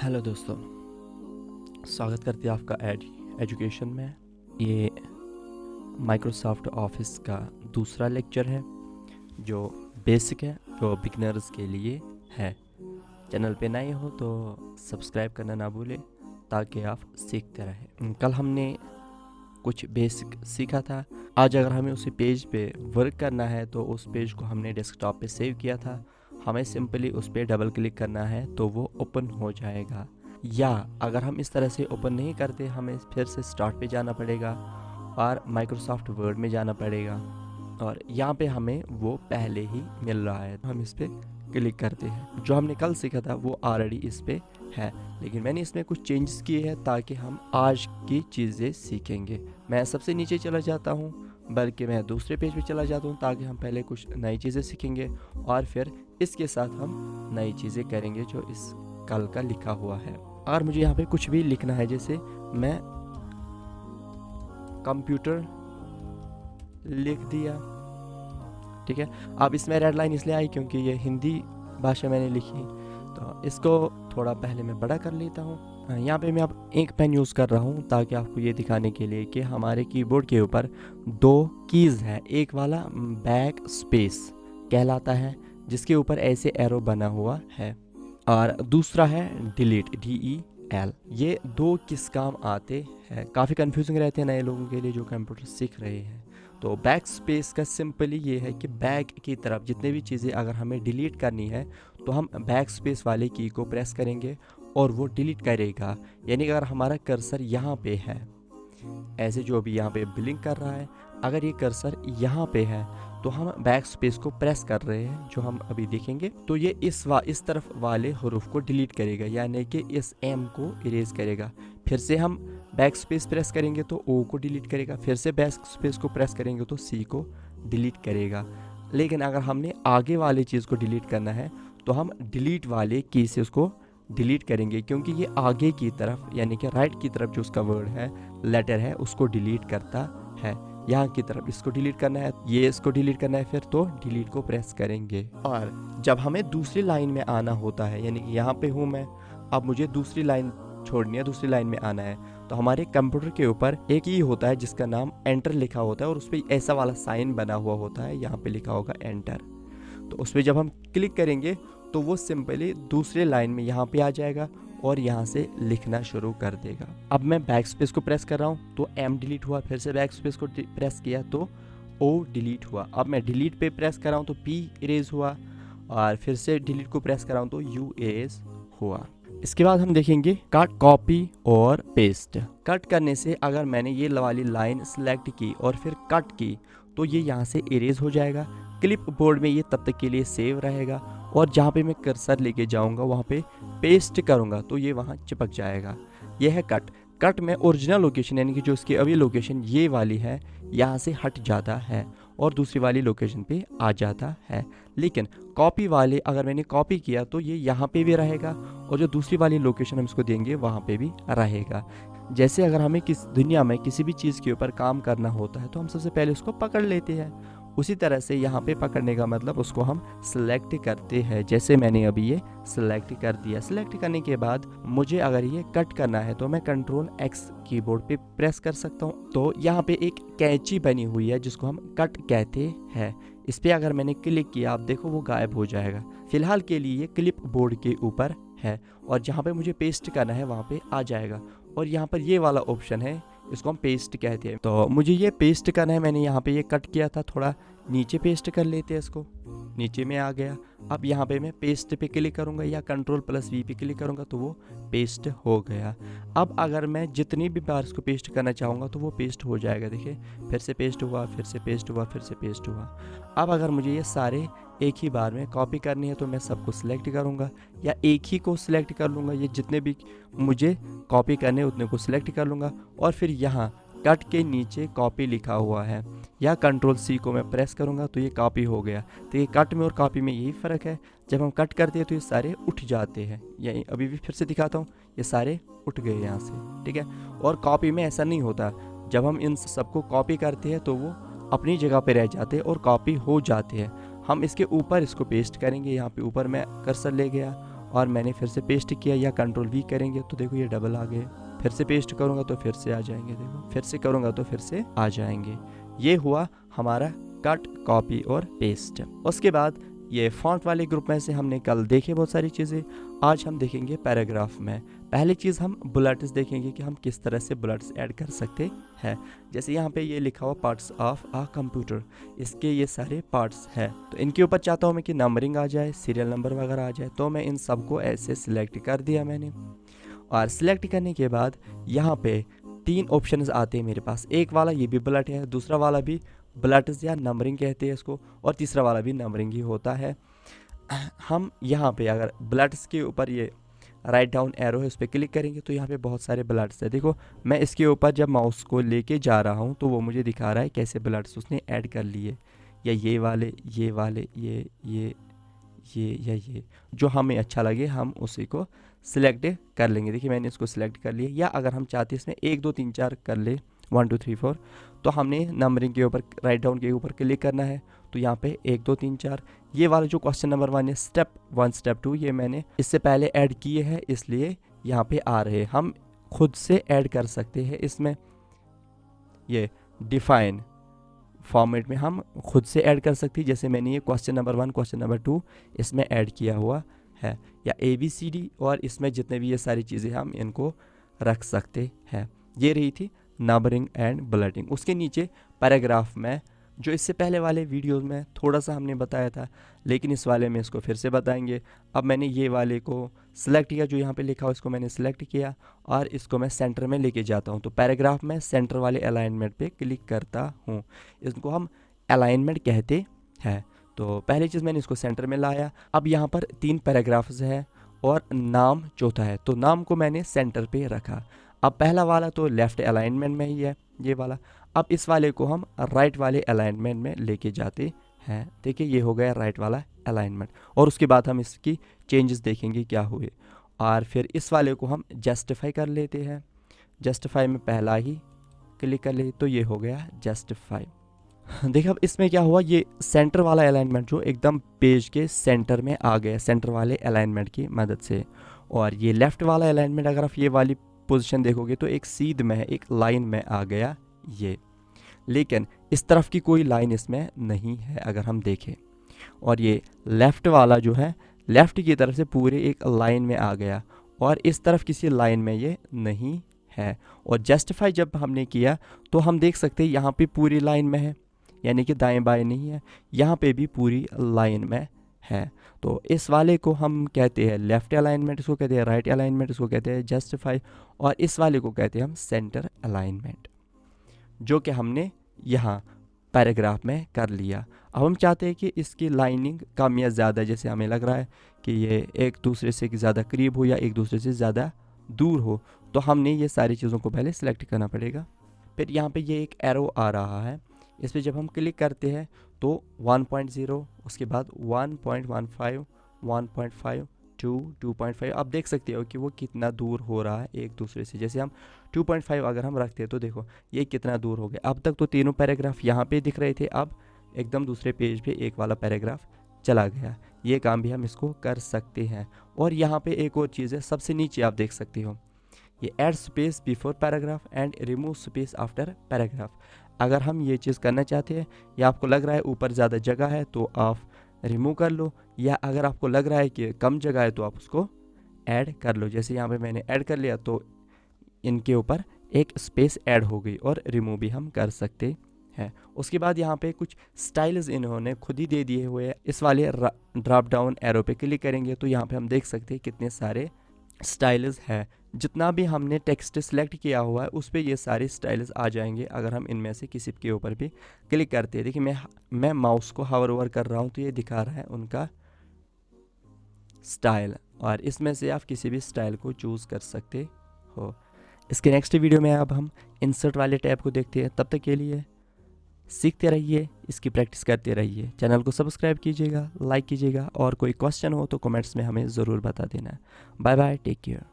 Hello दोस्तों, स्वागत करते हैं आपका एजुकेशन में। ये माइक्रोसॉफ्ट ऑफिस का दूसरा लेक्चर है जो बेसिक है, जो बिगनर्स के लिए है। चैनल पे नए हो तो सब्सक्राइब करना ना भूलें ताकि आप सीखते रहें। कल हमने कुछ बेसिक सीखा था। आज अगर हमें उसी पेज पे वर्क करना है तो उस पेज को हमने डेस्कटॉप पे सेव किया था। हमें सिंपली उस पर डबल क्लिक करना है तो वो ओपन हो जाएगा। या अगर हम इस तरह से ओपन नहीं करते, हमें फिर से स्टार्ट पे जाना पड़ेगा और माइक्रोसॉफ्ट वर्ड में जाना पड़ेगा। और यहाँ पे हमें वो पहले ही मिल रहा है, तो हम इस पर क्लिक करते हैं। जो हमने कल सीखा था वो ऑलरेडी इस पे है, लेकिन मैंने इसमें कुछ चेंजेस किए हैं ताकि हम आज की चीज़ें सीखेंगे। मैं सबसे नीचे चला जाता हूँ, बल्कि मैं दूसरे पेज पे चला जाता हूँ ताकि हम पहले कुछ नई चीज़ें सीखेंगे और फिर इसके साथ हम नई चीज़ें करेंगे जो इस कल का लिखा हुआ है। और मुझे यहाँ पे कुछ भी लिखना है, जैसे मैं कंप्यूटर लिख दिया, ठीक है। अब इसमें रेड लाइन इसलिए आई क्योंकि ये हिंदी भाषा मैंने लिखी, तो इसको थोड़ा पहले मैं बड़ा कर लेता हूँ। यहाँ पे मैं अब एक पेन यूज़ कर रहा हूँ ताकि आपको ये दिखाने के लिए कि हमारे कीबोर्ड के ऊपर दो कीज़ है। एक वाला बैक स्पेस कहलाता है, जिसके ऊपर ऐसे एरो बना हुआ है, और दूसरा है डिलीट, DEL। ये दो किस काम आते हैं, काफ़ी कंफ्यूजिंग रहते हैं नए लोगों के लिए जो कंप्यूटर सीख रहे हैं। तो बैक स्पेस का सिंपली ये है कि बैक की तरफ जितने भी चीज़ें अगर हमें डिलीट करनी है तो हम बैक स्पेस वाले की को प्रेस करेंगे और वो डिलीट करेगा। यानी कि अगर हमारा कर्सर यहाँ पे है, ऐसे जो अभी यहाँ पे ब्लिंक कर रहा है, अगर ये कर्सर यहाँ पे है तो हम बैक स्पेस को प्रेस कर रहे हैं, जो हम अभी देखेंगे। तो ये इस तरफ वाले हरूफ को डिलीट करेगा, यानी कि इस M को इरेज करेगा। फिर से हम बैक स्पेस प्रेस करेंगे तो O को डिलीट करेगा, फिर से बैक स्पेस को प्रेस करेंगे तो C को डिलीट करेगा। लेकिन अगर हमने आगे वाली चीज़ को डिलीट करना है तो हम डिलीट वाले की से उसको डिलीट करेंगे, क्योंकि ये आगे की तरफ यानी कि राइट की तरफ जो उसका वर्ड है, लेटर है, उसको डिलीट करता है। यहाँ की तरफ इसको डिलीट करना है, ये इसको डिलीट करना है, फिर तो डिलीट को प्रेस करेंगे। और जब हमें दूसरी लाइन में आना होता है, यानी कि यहाँ पे हूँ मैं, अब मुझे दूसरी लाइन छोड़नी है, दूसरी लाइन में आना है, तो हमारे कंप्यूटर के ऊपर एक ही होता है जिसका नाम एंटर लिखा होता है, और उस पर ऐसा वाला साइन बना हुआ होता है, यहाँ पे लिखा होगा एंटर। तो उस पर जब हम क्लिक करेंगे तो वो सिंपली दूसरे लाइन में यहाँ पे आ जाएगा और यहाँ से लिखना शुरू कर देगा। अब मैं बैक स्पेस को प्रेस कर रहा हूँ तो M डिलीट हुआ, फिर से बैक स्पेस को प्रेस किया तो O डिलीट हुआ। अब मैं डिलीट पे प्रेस कर रहा हूँ तो P इरेज हुआ, और फिर से डिलीट को प्रेस कर रहा हूँ तो U इरेज हुआ। इसके बाद हम देखेंगे कट, कॉपी और पेस्ट। कट करने से अगर मैंने ये वाली लाइन सेलेक्ट की और फिर कट की तो ये यहाँ से इरेज हो जाएगा। क्लिप बोर्ड में ये तब तक के लिए सेव रहेगा, और जहाँ पे मैं कर्सर लेके जाऊँगा वहाँ पे पेस्ट करूँगा तो ये वहाँ चिपक जाएगा। ये है कट। कट में ओरिजिनल लोकेशन यानी कि जो इसकी अभी लोकेशन ये वाली है, यहाँ से हट जाता है और दूसरी वाली लोकेशन पे आ जाता है। लेकिन कॉपी वाले अगर मैंने कॉपी किया तो ये यहाँ पे भी रहेगा, और जो दूसरी वाली लोकेशन हम इसको देंगे वहाँ पे भी रहेगा। जैसे अगर हमें किस दुनिया में किसी भी चीज़ के ऊपर काम करना होता है तो हम सबसे पहले उसको पकड़ लेते हैं, उसी तरह से यहाँ पे पकड़ने का मतलब उसको हम सिलेक्ट करते हैं। जैसे मैंने अभी ये सिलेक्ट कर दिया। सिलेक्ट करने के बाद मुझे अगर ये कट करना है तो मैं कंट्रोल X कीबोर्ड पे प्रेस कर सकता हूँ। तो यहाँ पे एक कैंची बनी हुई है जिसको हम कट कहते हैं। इस पर अगर मैंने क्लिक किया, आप देखो वो गायब हो जाएगा। फिलहाल के लिए ये क्लिप बोर्ड के ऊपर है, और जहाँ पे मुझे पेस्ट करना है वहाँ पे आ जाएगा। और यहाँ पर ये वाला ऑप्शन है, इसको हम पेस्ट कहते हैं। तो मुझे ये पेस्ट करना है, मैंने यहाँ पे ये कट किया था, थोड़ा नीचे पेस्ट कर लेते हैं इसको। नीचे में आ गया। अब यहाँ पे मैं पेस्ट पे क्लिक करूँगा या कंट्रोल+V पे क्लिक करूँगा तो वो पेस्ट हो गया। अब अगर मैं जितनी भी बार इसको पेस्ट करना चाहूँगा तो वो पेस्ट हो जाएगा। देखिए, फिर से पेस्ट हुआ, फिर से पेस्ट हुआ, फिर से पेस्ट हुआ। अब अगर मुझे ये सारे एक ही बार में कॉपी करनी है तो मैं सबको सिलेक्ट करूँगा, या एक ही को सिलेक्ट कर लूँगा। ये जितने भी मुझे कॉपी करने उतने को सिलेक्ट कर लूँगा, और फिर यहाँ कट के नीचे कॉपी लिखा हुआ है, या कंट्रोल+C को मैं प्रेस करूँगा तो ये कॉपी हो गया। तो ये कट में और कॉपी में यही फ़र्क है, जब हम कट करते हैं तो ये सारे उठ जाते हैं। यही अभी भी फिर से दिखाता हूँ, ये सारे उठ गए यहाँ से, ठीक है। और कॉपी में ऐसा नहीं होता, जब हम इन सबको कॉपी करते हैं तो वो अपनी जगह पे रह जाते हैं और कॉपी हो जाते हैं। हम इसके ऊपर इसको पेस्ट करेंगे। यहाँ पे ऊपर मैं कर्सर ले गया और मैंने फिर से पेस्ट किया, या कंट्रोल वी करेंगे तो देखो ये डबल आ गए, फिर से पेस्ट करूँगा तो फिर से आ जाएंगे, देखो फिर से करूँगा तो फिर से आ जाएंगे। ये हुआ हमारा कट, कॉपी और पेस्ट। उसके बाद ये फॉन्ट वाले ग्रुप में से हमने कल देखे बहुत सारी चीज़ें, आज हम देखेंगे पैराग्राफ में। पहली चीज़ हम बुलेट्स देखेंगे कि हम किस तरह से बुलेट्स ऐड कर सकते हैं। जैसे यहाँ पे ये लिखा हुआ पार्ट्स ऑफ अ कंप्यूटर, इसके ये सारे पार्ट्स हैं, तो इनके ऊपर चाहता हूँ मैं कि नंबरिंग आ जाए, सीरियल नंबर वगैरह आ जाए, तो मैं इन सबको ऐसे सिलेक्ट कर दिया मैंने। और सिलेक्ट करने के बाद यहाँ पे 3 ऑप्शंस आते हैं मेरे पास। एक वाला ये भी बुलेट है, दूसरा वाला भी बुलेट्स या नंबरिंग कहते हैं इसको, और तीसरा वाला भी नंबरिंग ही होता है। हम यहाँ पे अगर बुलेट्स के ऊपर ये राइट डाउन एरो है, उस पर क्लिक करेंगे तो यहाँ पे बहुत सारे बुलेट्स है। देखो मैं इसके ऊपर जब माउस को लेके जा रहा हूँ तो वो मुझे दिखा रहा है कैसे बुलेट्स उसने ऐड कर लिए, या ये वाले, ये वाले, ये या ये, जो हमें अच्छा लगे हम उसी को सिलेक्ट कर लेंगे। देखिए मैंने इसको सिलेक्ट कर लिया, या अगर हम चाहते हैं इसमें 1 2 3 4 कर ले, 1 2 3 4, तो हमने नंबरिंग के ऊपर राइट डाउन के ऊपर क्लिक करना है, तो यहाँ पे 1 2 3 4, ये वाला जो क्वेश्चन नंबर 1 है, स्टेप 1 स्टेप 2, ये मैंने इससे पहले ऐड किए हैं इसलिए यहाँ पे आ रहे हैं। हम खुद से ऐड कर सकते हैं इसमें, ये डिफाइन फॉर्मेट में हम खुद से ऐड कर सकते हैं। जैसे मैंने ये क्वेश्चन नंबर 1 क्वेश्चन नंबर 2 इसमें ऐड किया हुआ है, या ABCD, और इसमें जितने भी ये सारी चीज़ें हम इनको रख सकते हैं। ये रही थी नंबरिंग एंड बुलेटिंग। उसके नीचे पैराग्राफ में, जो इससे पहले वाले वीडियोस में थोड़ा सा हमने बताया था, लेकिन इस वाले में इसको फिर से बताएंगे। अब मैंने ये वाले को सिलेक्ट किया, जो यहाँ पे लिखा हो इसको मैंने सिलेक्ट किया, और इसको मैं सेंटर में लेके जाता हूँ। तो पैराग्राफ में सेंटर वाले अलाइनमेंट पे क्लिक करता हूँ, इसको हम अलाइनमेंट कहते हैं। तो पहली चीज़ मैंने इसको सेंटर में लाया। अब यहाँ पर 3 पैराग्राफ्स है और नाम चौथा है, तो नाम को मैंने सेंटर पे रखा। अब पहला वाला तो लेफ़्ट अलाइनमेंट में ही है, ये वाला। अब इस वाले को हम राइट वाले अलाइनमेंट में लेके जाते हैं। देखिए ये हो गया राइट वाला अलाइनमेंट, और उसके बाद हम इसकी चेंजेस देखेंगे क्या हुए। और फिर इस वाले को हम जस्टिफाई कर लेते हैं, जस्टिफाई में पहला ही क्लिक कर ले, तो ये हो गया जस्टिफाई। देखिए अब इसमें क्या हुआ, ये सेंटर वाला अलाइनमेंट जो एकदम पेज के सेंटर में आ गया सेंटर वाले अलाइनमेंट की मदद से। और ये लेफ़्ट वाला अलाइनमेंट अगर आप ये वाली पोजीशन देखोगे तो एक सीध में है, एक लाइन में आ गया ये, लेकिन इस तरफ की कोई लाइन इसमें नहीं है अगर हम देखें। और ये लेफ़्ट वाला जो है, लेफ़्ट की तरफ से पूरे एक लाइन में आ गया, और इस तरफ किसी लाइन में ये नहीं है। और जस्टिफाई जब हमने किया तो हम देख सकते हैं यहाँ पे पूरी लाइन में है, यानी कि दाएं बाएं नहीं है, यहाँ पे भी पूरी लाइन में है। तो इस वाले को हम कहते हैं लेफ़्ट अलाइनमेंट, इसको कहते हैं राइट अलाइनमेंट, इसको कहते हैं जस्टिफाई, और इस वाले को कहते हैं हम सेंटर अलाइनमेंट, जो कि हमने यहाँ पैराग्राफ में कर लिया। अब हम चाहते हैं कि इसकी लाइनिंग कम या ज़्यादा, जैसे हमें लग रहा है कि ये एक दूसरे से ज़्यादा करीब हो या एक दूसरे से ज़्यादा दूर हो, तो हमने ये सारी चीज़ों को पहले सिलेक्ट करना पड़ेगा। फिर यहाँ पे ये एक एरो आ रहा है, इस पर जब हम क्लिक करते हैं तो 1.0, उसके बाद 1.15, 1.5, 2, 2.5, आप देख सकते हो कि वो कितना दूर हो रहा है एक दूसरे से। जैसे हम 2.5 अगर हम रखते हैं तो देखो ये कितना दूर हो गया। अब तक तो तीनों पैराग्राफ यहाँ पे दिख रहे थे, अब एकदम दूसरे पेज पे एक वाला पैराग्राफ चला गया। ये काम भी हम इसको कर सकते हैं। और यहाँ पे एक और चीज़ है, सबसे नीचे आप देख सकते हो ये add space before paragraph and remove space after paragraph. अगर हम ये चीज़ करना चाहते हैं, या आपको लग रहा है ऊपर ज़्यादा जगह है तो आप रिमूव कर लो, या अगर आपको लग रहा है कि कम जगह है तो आप उसको ऐड कर लो। जैसे यहाँ पे मैंने ऐड कर लिया तो इनके ऊपर एक स्पेस ऐड हो गई, और रिमूव भी हम कर सकते हैं। उसके बाद यहाँ पे कुछ स्टाइल्स इन्होंने खुद ही दे दिए हुए हैं। इस वाले ड्रॉप डाउन एरो पे क्लिक करेंगे तो यहाँ पे हम देख सकते हैं कितने सारे स्टाइल्स है। जितना भी हमने टेक्स्ट सेलेक्ट किया हुआ है उस पर ये सारे स्टाइल्स आ जाएंगे अगर हम इनमें से किसी के ऊपर भी क्लिक करते हैं। देखिए मैं माउस को हावर ओवर कर रहा हूँ तो ये दिखा रहा है उनका स्टाइल, और इसमें से आप किसी भी स्टाइल को चूज़ कर सकते हो। इसके नेक्स्ट वीडियो में अब हम इंसर्ट वाले टैब को देखते हैं। तब तक के लिए सीखते रहिए, इसकी प्रैक्टिस करते रहिए। चैनल को सब्सक्राइब कीजिएगा, लाइक कीजिएगा, और कोई क्वेश्चन हो तो कमेंट्स में हमें ज़रूर बता देना। Bye bye, take care.